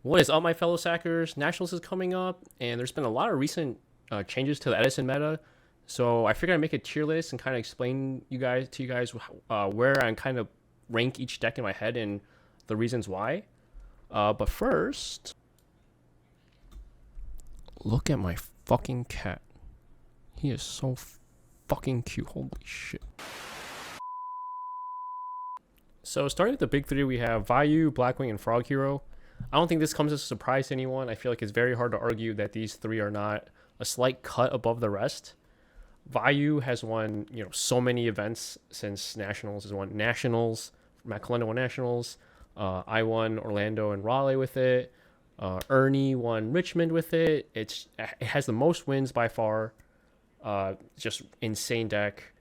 What is up, my fellow Sackers? Nationals is coming up, and there's been a lot of recent changes to the Edison meta. So I figured I'd make a tier list and kind of explain to you guys where I kind of rank each deck in my head and the reasons why. But first, look at my fucking cat. He is so fucking cute. Holy shit. So starting with the big three, we have Vayu, Blackwing, and Frog Hero. I don't think this comes as a surprise to anyone. I feel like it's very hard to argue that these three are not a slight cut above the rest. Vayu has won, so many events since Nationals. Has won Nationals. Matt Kalenda won Nationals. I won Orlando and Raleigh with it. Ernie won Richmond with it. It has the most wins by far. Just insane deck.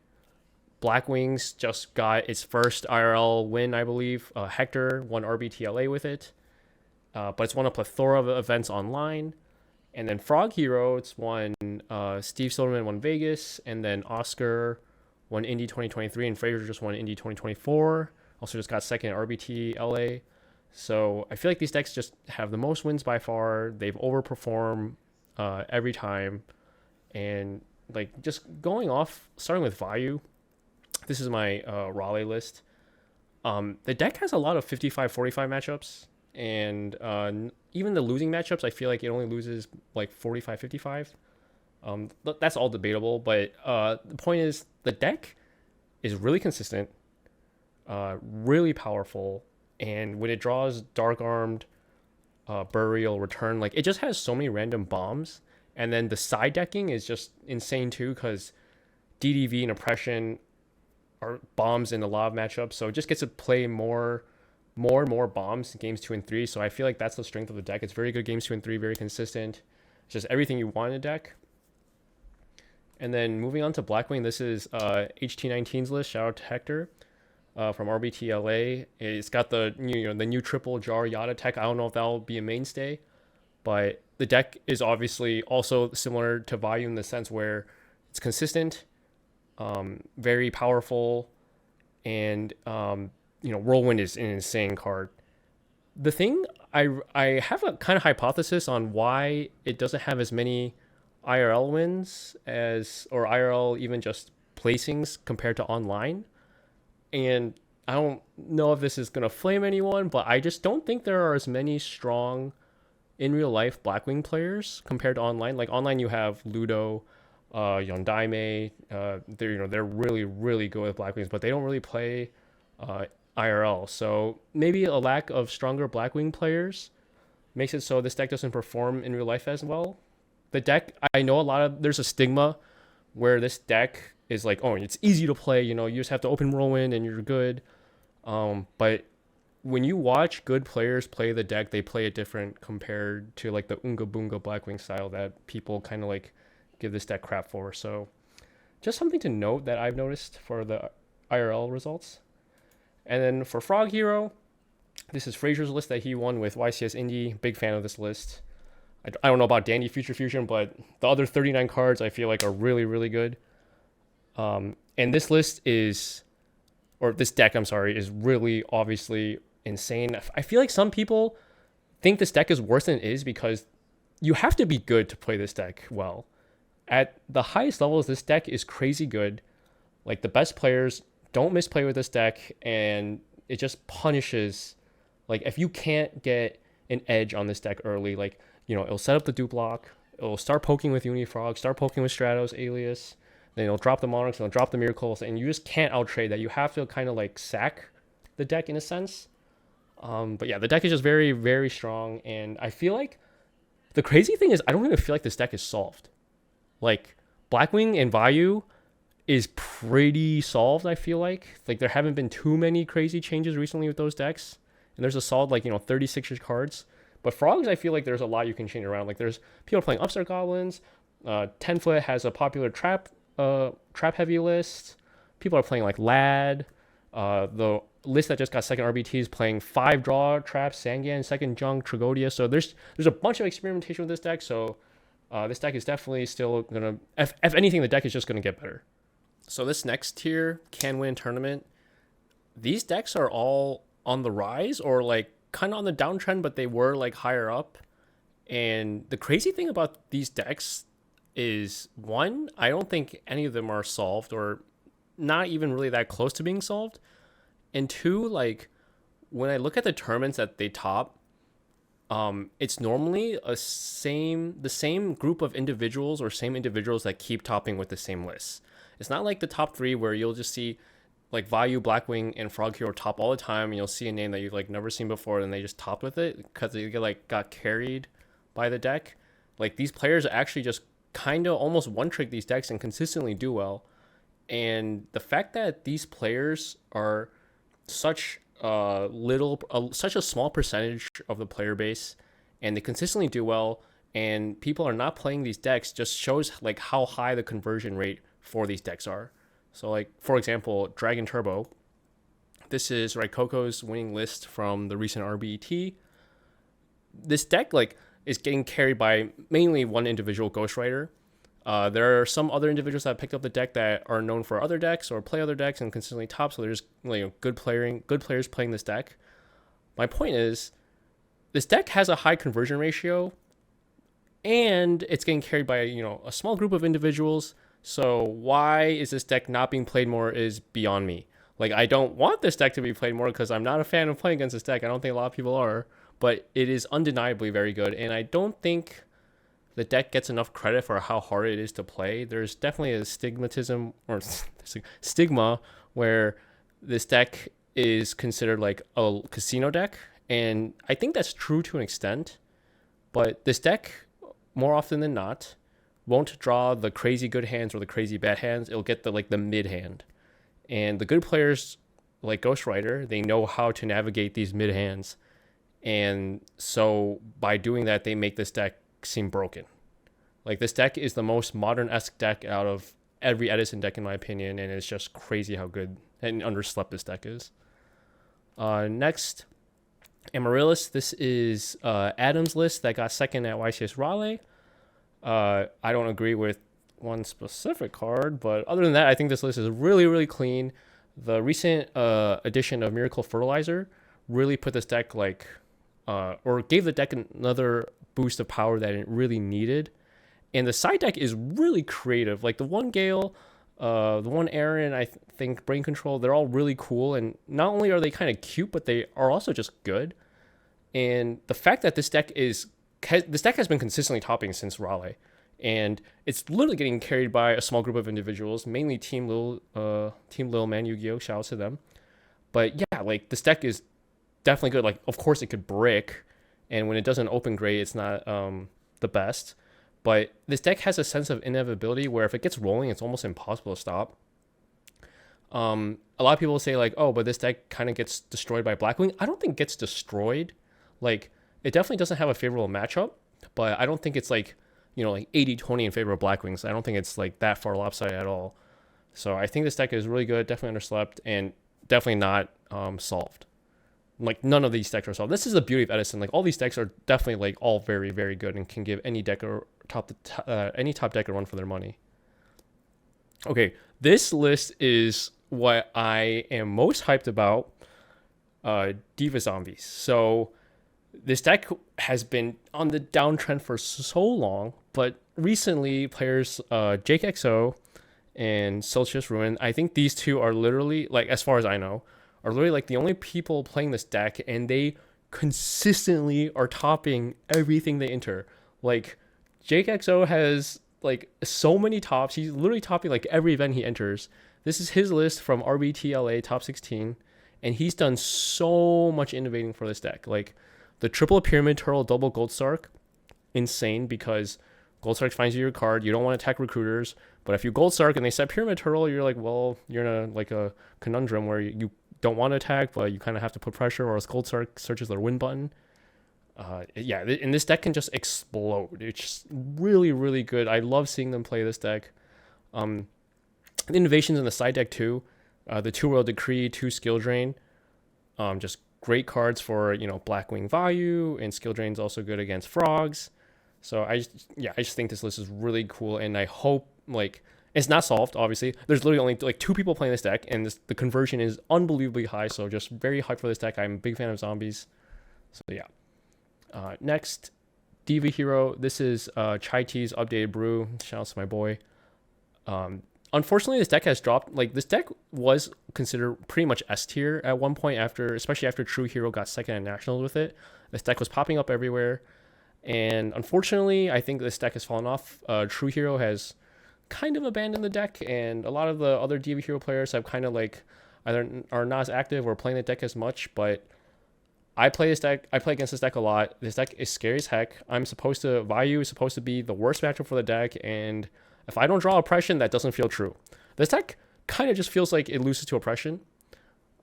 Blackwings just got its first IRL win, I believe. Hector won RBTLA with it. But it's won a plethora of events online. And then Frog Hero, it's won, Steve Silverman won Vegas, and then Oscar won Indy 2023, and Fraser just won Indy 2024. Also just got second at RBT LA. So I feel like these decks just have the most wins by far. They've overperformed every time. And just going off, starting with Vayu, this is my Raleigh list. The deck has a lot of 55-45 matchups. And even the losing matchups, I feel like it only loses 45-55. That's all debatable, but the point is the deck is really consistent, really powerful, and when it draws Dark Armed, Burial, Return, it just has so many random bombs, and then the side decking is just insane too, because DDV and Oppression are bombs in a lot of matchups, so it just gets to play more and more bombs in games 2 and 3. So I feel like that's the strength of the deck. It's very good games 2 and 3, very consistent. It's just everything you want in a deck. And then moving on to Blackwing, this is HT19's list. Shout out to Hector from RBTLA. It's got the new triple jar Yada tech. I don't know if that'll be a mainstay, but the deck is obviously also similar to Vayu in the sense where it's consistent, very powerful, and Whirlwind is an insane card. The thing, I have a kind of hypothesis on why it doesn't have as many IRL wins or IRL even just placings compared to online. And I don't know if this is going to flame anyone, but I just don't think there are as many strong in real life Blackwing players compared to online. Online you have Ludo, Yondaime, they're really, really good with Blackwings, but they don't really play IRL. So maybe a lack of stronger Blackwing players makes it so this deck doesn't perform in real life as well. The deck, I know there's a stigma where this deck is it's easy to play, you just have to open Whirlwind and you're good. But when you watch good players play the deck, they play it different compared to the Unga Boonga Blackwing style that people kind of give this deck crap for. So just something to note that I've noticed for the IRL results. And then for Frog Hero, this is Fraser's list that he won with YCS Indy. Big fan of this list. I don't know about Dandy Future Fusion, but the other 39 cards I feel are really, really good. And this list this deck, I'm sorry, is really obviously insane. I feel like some people think this deck is worse than it is because you have to be good to play this deck well. At the highest levels, this deck is crazy good. The best players don't misplay with this deck, and it just punishes. If you can't get an edge on this deck early, it'll set up the dupe block, it'll start poking with Unifrog, start poking with Stratos, Alias, then it'll drop the Monarchs, it'll drop the Miracles, and you just can't outtrade that. You have to kind of sack the deck in a sense. But yeah, the deck is just very, very strong, and I feel like the crazy thing is I don't even feel like this deck is solved. Blackwing and Vayu is pretty solved, I feel like. There haven't been too many crazy changes recently with those decks. And there's a solid 36 cards. But Frogs, I feel like there's a lot you can change around. There's people playing Upstart Goblins. 10-foot has a popular trap heavy list. People are playing Lad. The list that just got second RBT is playing 5 draw traps, Sangan, second junk, Tragodia. So there's a bunch of experimentation with this deck. So this deck is definitely still gonna, if anything, the deck is just gonna get better. So this next tier, can win tournament. These decks are all on the rise or kind of on the downtrend, but they were like higher up. And the crazy thing about these decks is, one, I don't think any of them are solved or not even really that close to being solved. And two, like when I look at the tournaments that they top, it's normally the same group of individuals or same individuals that keep topping with the same lists. It's not like the top three where you'll just see like Vayu, Blackwing, and Frog Hero top all the time, and you'll see a name that you've like never seen before, and they just topped with it because they got carried by the deck. Like these players actually just kind of almost one trick these decks and consistently do well. And the fact that these players are such such a small percentage of the player base, and they consistently do well, and people are not playing these decks, just shows like how high the conversion rate for these decks are. So like, for example, Dragon Turbo, this is Raikoko's winning list from the recent RBET. This deck like is getting carried by mainly one individual Ghostwriter. There are some other individuals that picked up the deck that are known for other decks or play other decks and consistently top. So there's good players playing this deck. My point is, this deck has a high conversion ratio, and it's getting carried by a small group of individuals. So why is this deck not being played more is beyond me. Like I don't want this deck to be played more because I'm not a fan of playing against this deck. I don't think a lot of people are, but it is undeniably very good, and I don't think the deck gets enough credit for how hard it is to play. There's definitely a stigma where this deck is considered like a casino deck, and I think that's true to an extent, but this deck, more often than not, won't draw the crazy good hands or the crazy bad hands. It'll get the mid hand. And the good players like Ghostwriter, they know how to navigate these mid hands. And so by doing that, they make this deck seem broken. Like this deck is the most modern-esque deck out of every Edison deck in my opinion, and it's just crazy how good and underslept this deck is. Next, Amaryllis. This is Adam's list that got second at YCS Raleigh. I don't agree with one specific card, but other than that, I think this list is really, really clean. The recent addition of Miracle Fertilizer really put this deck or gave the deck another boost of power that it really needed. And the side deck is really creative. Like the one Gale, the one Aaron, I think Brain Control, they're all really cool. And not only are they kind of cute, but they are also just good. And the fact that this deck has been consistently topping since Raleigh, and it's literally getting carried by a small group of individuals, mainly Team Lil Man Yu-Gi-Oh! Shout out to them. But yeah, like this deck is definitely good. Like of course it could brick, and when it doesn't open great, it's not the best. But this deck has a sense of inevitability where if it gets rolling, it's almost impossible to stop. A lot of people say like, oh, but this deck kind of gets destroyed by Blackwing. I don't think it gets destroyed. Like it definitely doesn't have a favorable matchup, but I don't think it's like 80-20 in favor of Blackwings. I don't think it's like that far lopsided at all. So I think this deck is really good, definitely underslept, and definitely not solved. Like none of these decks are solved. This is the beauty of Edison. Like all these decks are definitely like all very, very good and can give any deck or any top deck a run for their money. Okay, this list is what I am most hyped about. Diva Zombies. So this deck has been on the downtrend for so long, but recently players Jake XO and Celsius Ruin, I think these two are literally, like as far as I know, are literally like the only people playing this deck, and they consistently are topping everything they enter. Like Jake XO has like so many tops. He's literally topping like every event he enters. This is his list from RBTLA top 16, and he's done so much innovating for this deck. Like the triple Pyramid Turtle, double Gold Sark, insane, because Gold Sark finds you your card. You don't want to attack recruiters, but if you Gold Sark and they set Pyramid Turtle, you're like, well, you're in a conundrum where you don't want to attack, but you kind of have to put pressure, or else Gold Sark searches their win button. And this deck can just explode. It's just really, really good. I love seeing them play this deck. The innovations in the side deck too. The 2-World Decree, 2 Skill Drain. Just great cards for Blackwing Vayu, and Skill Drain's also good against frogs. So I just think this list is really cool, and I hope it's not solved. Obviously, there's literally only 2 people playing this deck, and the conversion is unbelievably high. So just very hyped for this deck. I'm a big fan of zombies. So yeah. Next, Diva Hero. This is Chai Tea's updated brew. Shout out to my boy. Unfortunately, this deck has dropped. Like, this deck was considered pretty much S tier at one point, especially after True Hero got second at Nationals with it. This deck was popping up everywhere. And unfortunately, I think this deck has fallen off. True Hero has kind of abandoned the deck, and a lot of the other Diva Hero players have kind of like either are not as active or playing the deck as much. But I play against this deck a lot. This deck is scary as heck. Vayu is supposed to be the worst matchup for the deck, and if I don't draw Oppression, that doesn't feel true. This deck kind of just feels like it loses to Oppression,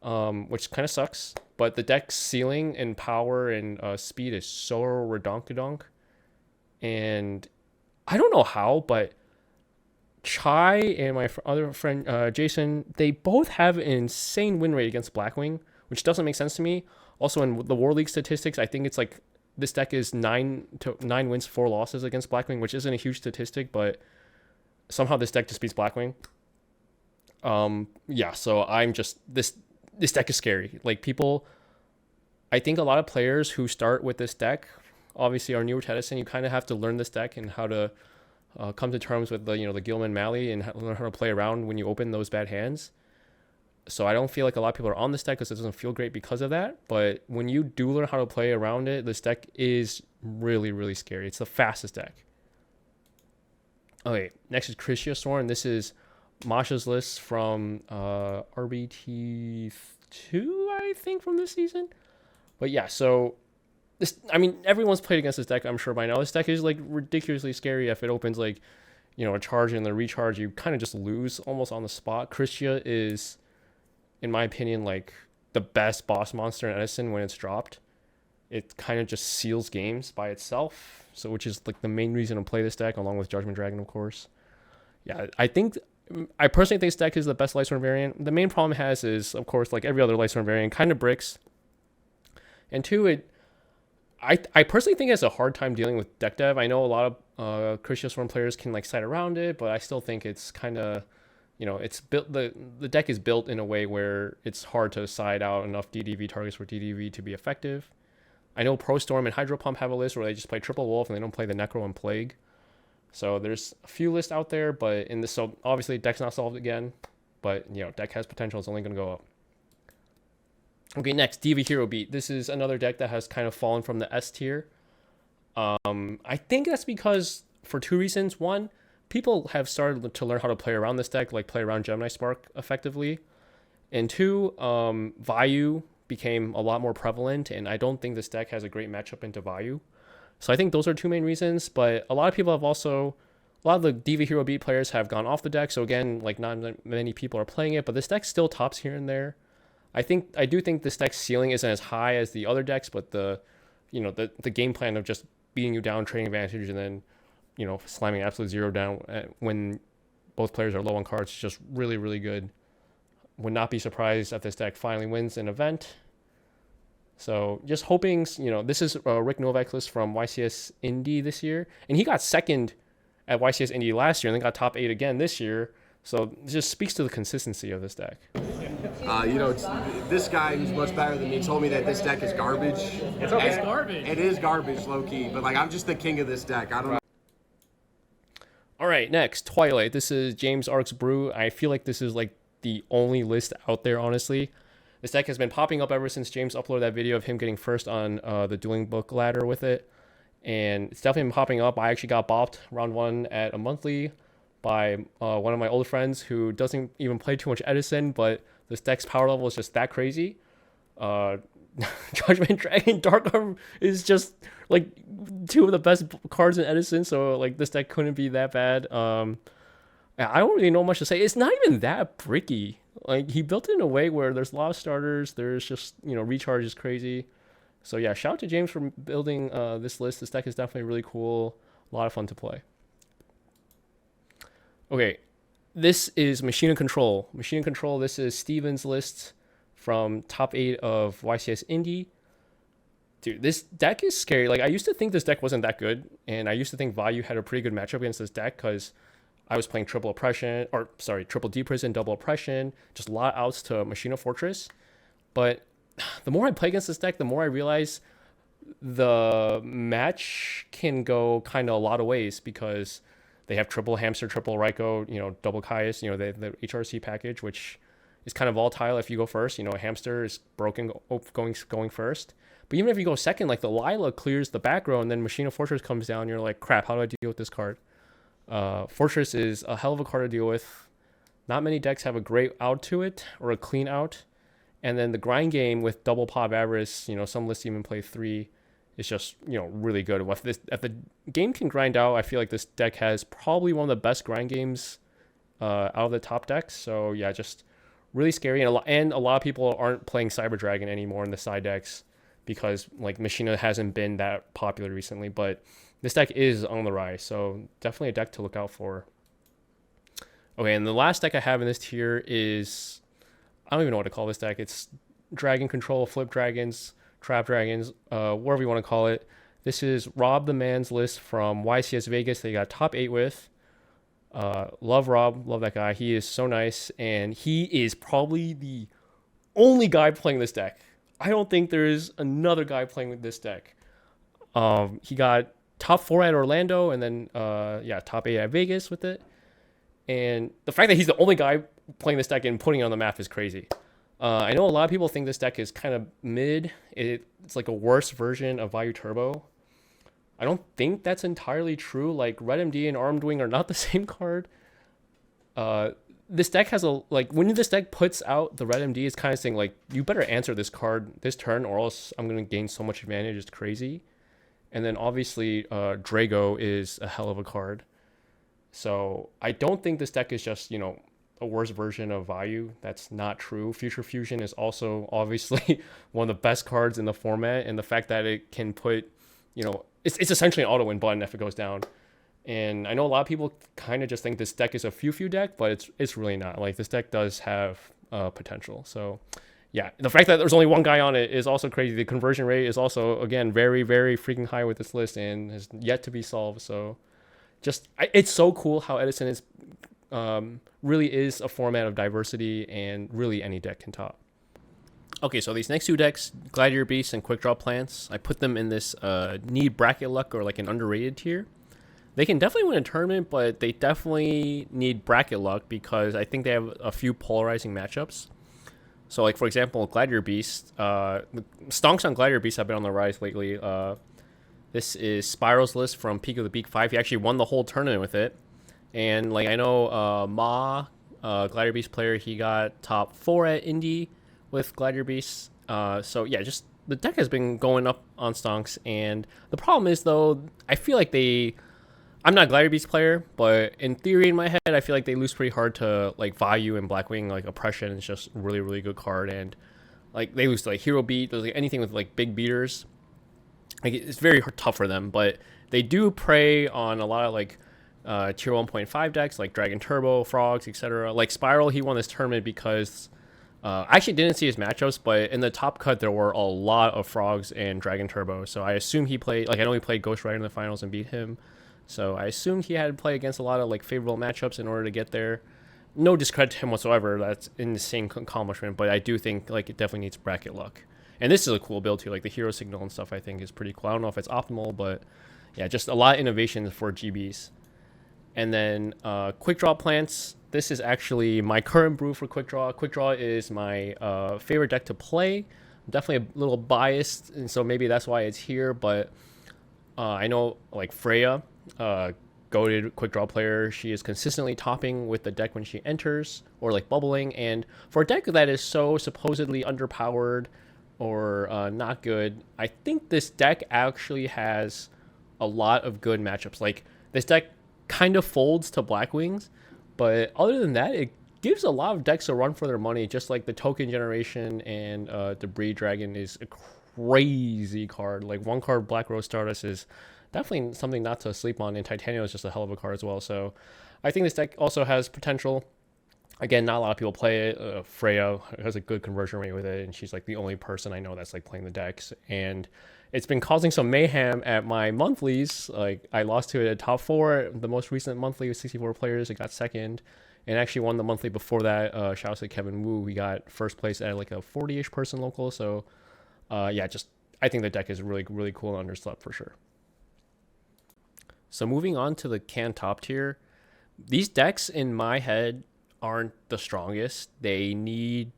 which kind of sucks. But the deck's ceiling and power and speed is so redonkadonk. And I don't know how, but Chai and my other friend Jason, they both have an insane win rate against Blackwing, which doesn't make sense to me. Also, in the War League statistics, I think it's like this deck is 9 wins, 4 losses against Blackwing, which isn't a huge statistic, but somehow this deck just beats Blackwing. Yeah, so I'm just this deck is scary. Like, people, I think a lot of players who start with this deck obviously are newer to Edison. You kind of have to learn this deck and how to come to terms with the Gilman Malley and learn how to play around when you open those bad hands. So I don't feel like a lot of people are on this deck because it doesn't feel great because of that. But when you do learn how to play around it, this deck is really, really scary. It's the fastest deck. Okay, next is Christia Soren. This is Masha's list from RBT2, I think, from this season. But yeah, so this, I mean, everyone's played against this deck, I'm sure by now. This deck is like ridiculously scary. If it opens like, a charge and the recharge, you kind of just lose almost on the spot. Christia is, in my opinion, like the best boss monster in Edison when it's dropped. It kind of just seals games by itself. So, which is like the main reason to play this deck, along with Judgment Dragon, of course. Yeah, I personally think this deck is the best Lightsworn variant. The main problem it has is, of course, like every other Lightsworn variant, kind of bricks. And two, I personally think it has a hard time dealing with deck dev. I know a lot of Christia Swarm players can like side around it, but I still think it's kind of, it's built, the deck is built in a way where it's hard to side out enough DDV targets for DDV to be effective. I know Pro Storm and Hydro Pump have a list where they just play Triple Wolf and they don't play the Necro and Plague. So there's a few lists out there, but in this, so obviously deck's not solved again, but deck has potential. It's only going to go up. Okay, next, Diva Hero Beat. This is another deck that has kind of fallen from the S tier. I think that's because, for two reasons. One, people have started to learn how to play around this deck, like play around Gemini Spark effectively. And two, Vayu became a lot more prevalent, and I don't think this deck has a great matchup into Vayu. So I think those are two main reasons, but a lot of people have also, a lot of the Diva Hero Beat players have gone off the deck, so again, like not many people are playing it, but this deck still tops here and there. I do think this deck's ceiling isn't as high as the other decks, but the game plan of just beating you down, trading advantage, and then, slamming absolute zero down when both players are low on cards is just really, really good. Would not be surprised if this deck finally wins an event. So just hoping, this is Rick Novak's list from YCS Indy this year, and he got second at YCS Indy last year and then got top 8 again this year. So it just speaks to the consistency of this deck. This guy who's much better than me told me that this deck is garbage. It's okay. It's garbage. It is garbage, low key, but like I'm just the king of this deck. I don't know. All right, next, Twilight. This is James Ark's brew. I feel like this is like the only list out there, honestly. This deck has been popping up ever since James uploaded that video of him getting first on the dueling book ladder with it. And it's definitely been popping up. I actually got bopped round 1 at a monthly by one of my old friends who doesn't even play too much Edison, but this deck's power level is just that crazy. Judgment Dragon Dark Arm is just like 2 of the best cards in Edison, so like this deck couldn't be that bad. I don't really know much to say. It's not even that bricky. Like, he built it in a way where there's a lot of starters. There's just, recharge is crazy. So yeah, shout out to James for building this list. This deck is definitely really cool. A lot of fun to play. Okay, this is Machine and Control. Machine and Control, this is Steven's list from top 8 of YCS Indy. Dude, this deck is scary. Like, I used to think this deck wasn't that good, and I used to think Vayu had a pretty good matchup against this deck because I was playing triple D prison, double oppression, just a lot of outs to Machina Fortress. But the more I play against this deck, the more I realize the match can go kind of a lot of ways because they have triple hamster, triple Raikou, double Caius, the HRC package, which is kind of volatile if you go first. Hamster is broken going first. But even if you go second, like the Lila clears the back row and then Machina Fortress comes down, you're like, crap, how do I deal with this card? Fortress is a hell of a card to deal with. Not many decks have a great out to it or a clean out. And then the grind game with double Pop Avarice, some lists even play 3. It's just, really good. If the game can grind out, I feel like this deck has probably one of the best grind games out of the top decks. So yeah, just really scary. And a lot of people aren't playing Cyber Dragon anymore in the side decks because like Machina hasn't been that popular recently. But this deck is on the rise, so definitely a deck to look out for. Okay, and the last deck I have in this tier is, I don't even know what to call this deck. It's Dragon Control, Flip Dragons, Trap Dragons, whatever you want to call it. This is Rob the Man's list from YCS Vegas. They got top 8 with. Love Rob, love that guy. He is so nice, and he is probably the only guy playing this deck. I don't think there's another guy playing with this deck. He got top 4 at Orlando, and then top 8 at Vegas with it. And the fact that he's the only guy playing this deck and putting it on the map is crazy. I know a lot of people think this deck is kind of mid. It's like a worse version of Vayu Turbo. I don't think that's entirely true. Like Red MD and Armed Wing are not the same card. This deck has when this deck puts out the Red MD, it's kind of saying like, you better answer this card this turn or else I'm going to gain so much advantage. It's crazy. And then obviously Drago is a hell of a card. So I don't think this deck is just, a worse version of Vayu. That's not true. Future Fusion is also obviously one of the best cards in the format, and the fact that it can put, it's essentially an auto win button if it goes down. And I know a lot of people kind of just think this deck is a few deck, but it's really not. Like this deck does have potential. So yeah, the fact that there's only one guy on it is also crazy. The conversion rate is also, again, very, very freaking high with this list and has yet to be solved. So it's so cool how Edison is really is a format of diversity, and really any deck can top. Okay, so these next 2 decks, Gladiator Beast and Quick Draw Plants, I put them in this need bracket luck or like an underrated tier. They can definitely win a tournament, but they definitely need bracket luck because I think they have a few polarizing matchups. So like, for example, Gladiator Beast, the stonks on Gladiator Beast have been on the rise lately. This is Spiral's list from Peak of the Beak 5. He actually won the whole tournament with it. And like I know Gladiator Beast player, he got top 4 at Indy with Gladiator Beast. So yeah, just the deck has been going up on stonks. And the problem is though, I feel like I'm not a Gladiator Beast player, but in theory in my head, I feel like they lose pretty hard to like Vayu and Blackwing. Like Oppression is just a really, really good card. And like they lose to like Hero Beat, like anything with like big beaters. Like it's very tough for them, but they do prey on a lot of like tier 1.5 decks like Dragon Turbo, Frogs, etc. Like Spiral, he won this tournament because I actually didn't see his matchups, but in the top cut there were a lot of Frogs and Dragon Turbo. So I assume he played, like I know he played Ghost Rider in the finals and beat him. So I assumed he had to play against a lot of like favorable matchups in order to get there. No discredit to him whatsoever. That's insane accomplishment, but I do think like it definitely needs bracket luck. And this is a cool build too. Like the Hero Signal and stuff I think is pretty cool. I don't know if it's optimal, but yeah, just a lot of innovation for GBs. And then Quick Draw Plants. This is actually my current brew for Quick Draw. Quick Draw is my favorite deck to play. I'm definitely a little biased, and so maybe that's why it's here. But I know like Freya, goated Quick Draw player, she is consistently topping with the deck when she enters, or like bubbling. And for a deck that is so supposedly underpowered or not good, I think this deck actually has a lot of good matchups. Like this deck kind of folds to Blackwings, but other than that, it gives a lot of decks a run for their money. Just like the Token Generation and Debris Dragon is a crazy card. Like one card Black Rose Stardust is definitely something not to sleep on, and Titanium is just a hell of a card as well. So I think this deck also has potential. Again, not a lot of people play it. Freya has a good conversion rate with it, and she's like the only person I know that's like playing the decks. And it's been causing some mayhem at my monthlies. Like I lost to it at top 4. The most recent monthly with 64 players, it got second, and actually won the monthly before that. Shout out to Kevin Wu. We got first place at like a 40-ish person local. So yeah, just I think the deck is really, really cool and underslept for sure. So moving on to the can top tier, these decks in my head aren't the strongest. They need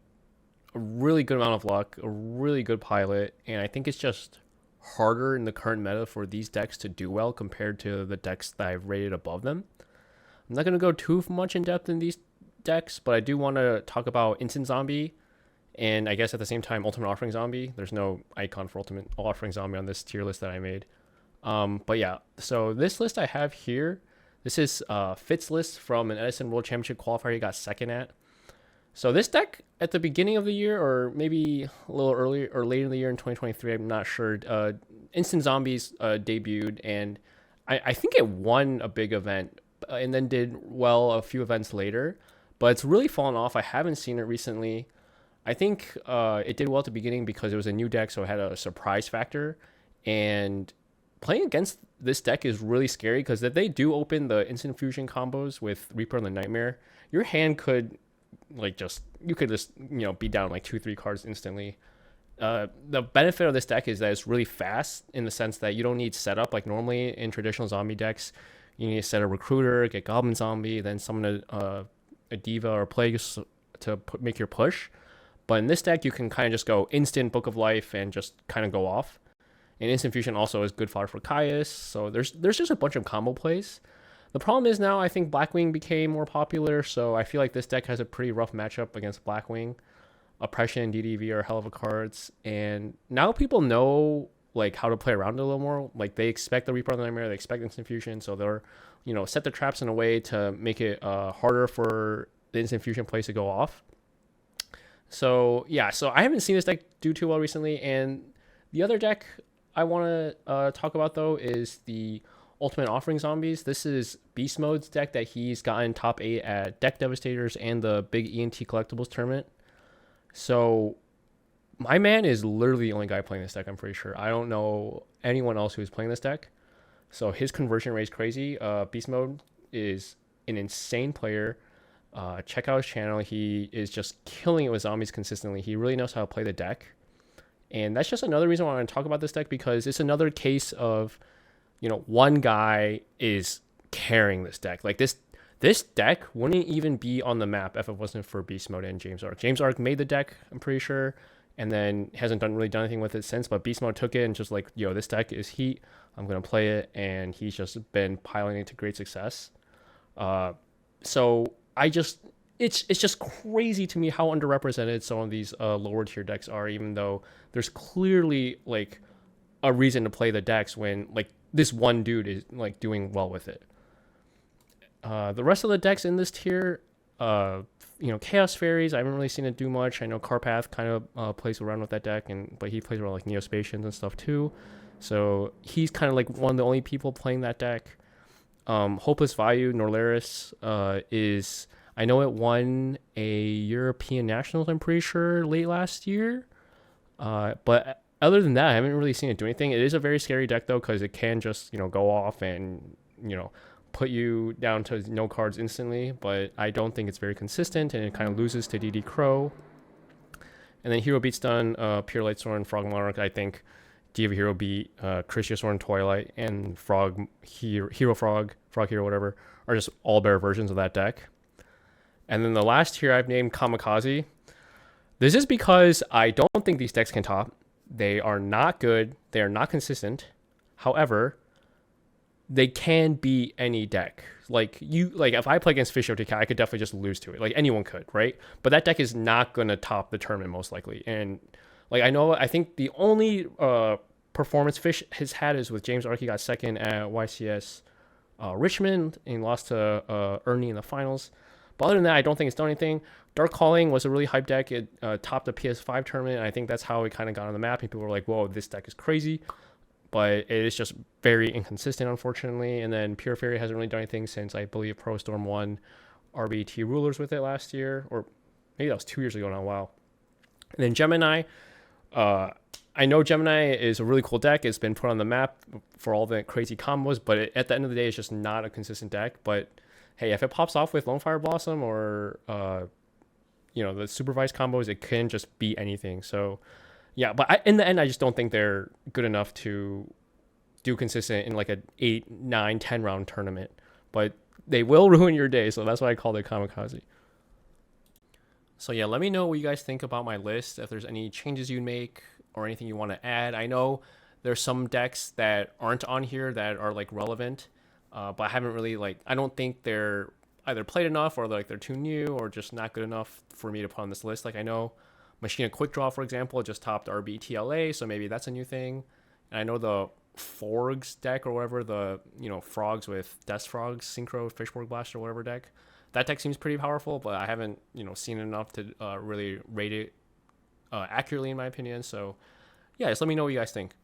a really good amount of luck, a really good pilot, and I think it's just harder in the current meta for these decks to do well compared to the decks that I've rated above them. I'm not going to go too much in depth in these decks, but I do want to talk about Instant Zombie and I guess at the same time Ultimate Offering Zombie. There's no icon for Ultimate Offering Zombie on this tier list that I made. But yeah, so this list I have here, this is Fitz list from an Edison World Championship qualifier he got second at. So this deck at the beginning of the year, or maybe a little early or late in the year in 2023, I'm not sure. Instant Zombies debuted, and I think it won a big event, and then did well a few events later. But it's really fallen off. I haven't seen it recently. I think it did well at the beginning because it was a new deck, so it had a surprise factor. And playing against this deck is really scary because if they do open the instant fusion combos with Reaper and the Nightmare, your hand could you could just be down like 2-3 cards instantly. The benefit of this deck is that it's really fast in the sense that you don't need setup like normally in traditional zombie decks. You need to set a recruiter, get Goblin Zombie, then summon a Diva or Plague to make your push. But in this deck, you can kind of just go instant Book of Life and just kind of go off. And Instant Fusion also is good fodder for Caius. So there's just a bunch of combo plays. The problem is now I think Blackwing became more popular, so I feel like this deck has a pretty rough matchup against Blackwing. Oppression and DDV are a hell of a cards, and now people know like how to play around it a little more. Like they expect the Reaper of the Nightmare, they expect Instant Fusion, so they're set the traps in a way to make it harder for the Instant Fusion plays to go off. So yeah, so I haven't seen this deck do too well recently, and the other deck I want to talk about though is the Ultimate Offering Zombies. This is Beast Mode's deck that he's gotten top 8 at Deck Devastators and the big ENT Collectibles tournament. So my man is literally the only guy playing this deck, I'm pretty sure. I don't know anyone else who's playing this deck. So his conversion rate is crazy. Beast Mode is an insane player. Check out his channel. He is just killing it with zombies consistently. He really knows how to play the deck. And that's just another reason why I want to talk about this deck, because it's another case of one guy is carrying this deck. Like this deck wouldn't even be on the map if it wasn't for Beast Mode and James Arc. James Arc made the deck, I'm pretty sure, and then hasn't really done anything with it since. But Beast Mode took it and just like, this deck is heat. I'm gonna play it, and he's just been piling it to great success. So it's just crazy to me how underrepresented some of these lower tier decks are, even though there's clearly like a reason to play the decks when like this one dude is like doing well with it. The rest of the decks in this tier, Chaos Fairies, I haven't really seen it do much. I know Carpath kind of plays around with that deck, but he plays around like Neospatians and stuff too. So he's kind of like one of the only people playing that deck. Hopeless Value, Norlaris, is, I know it won a European Nationals, I'm pretty sure, late last year. But other than that, I haven't really seen it do anything. It is a very scary deck though, because it can just, go off and, put you down to no cards instantly, but I don't think it's very consistent, and it kind of loses to DD Crow. And then Hero beats done Pure Light Sword and Frog Monarch. I think Diva Hero beat Cristia Sword and Twilight, and Frog Hero, whatever, are just all better versions of that deck. And then the last tier I've named Kamikaze. This is because I don't think these decks can top. They are not good. They are not consistent. However, they can beat any deck. Like if I play against Fish OTK, I could definitely just lose to it. Like anyone could, right? But that deck is not going to top the tournament most likely. And I think the only performance Fish has had is with James Arc. He got second at YCS Richmond and lost to Ernie in the finals. But other than that, I don't think it's done anything. Dark Calling was a really hype deck. It topped the PS5 tournament, and I think that's how it kind of got on the map. And people were like, whoa, this deck is crazy. But it is just very inconsistent, unfortunately. And then Pure Fairy hasn't really done anything since, I believe, Pro Storm won RBT Rulers with it last year. Or maybe that was 2 years ago now, wow. And then Gemini, I know Gemini is a really cool deck. It's been put on the map for all the crazy combos, but at the end of the day, it's just not a consistent deck. But hey, if it pops off with Lone Fire Blossom or the supervised combos, it can just beat anything. So Yeah, but in the end, I just don't think they're good enough to do consistent in like a 8, 9, 10 round tournament. But they will ruin your day, so that's why I called it kamikaze. So yeah, let me know what you guys think about my list. If there's any changes you'd make or anything you want to add. I know there's some decks that aren't on here that are like relevant, but I haven't really like. I don't think they're either played enough or like they're too new or just not good enough for me to put on this list. Like I know Machina Quick Draw, for example, just topped RBTLA, so maybe that's a new thing. And I know the Forgs deck or whatever, the frogs with Death Frogs, Synchro, Fishborg Blast or whatever deck. That deck seems pretty powerful, but I haven't seen enough to really rate it accurately in my opinion. So yeah, just let me know what you guys think.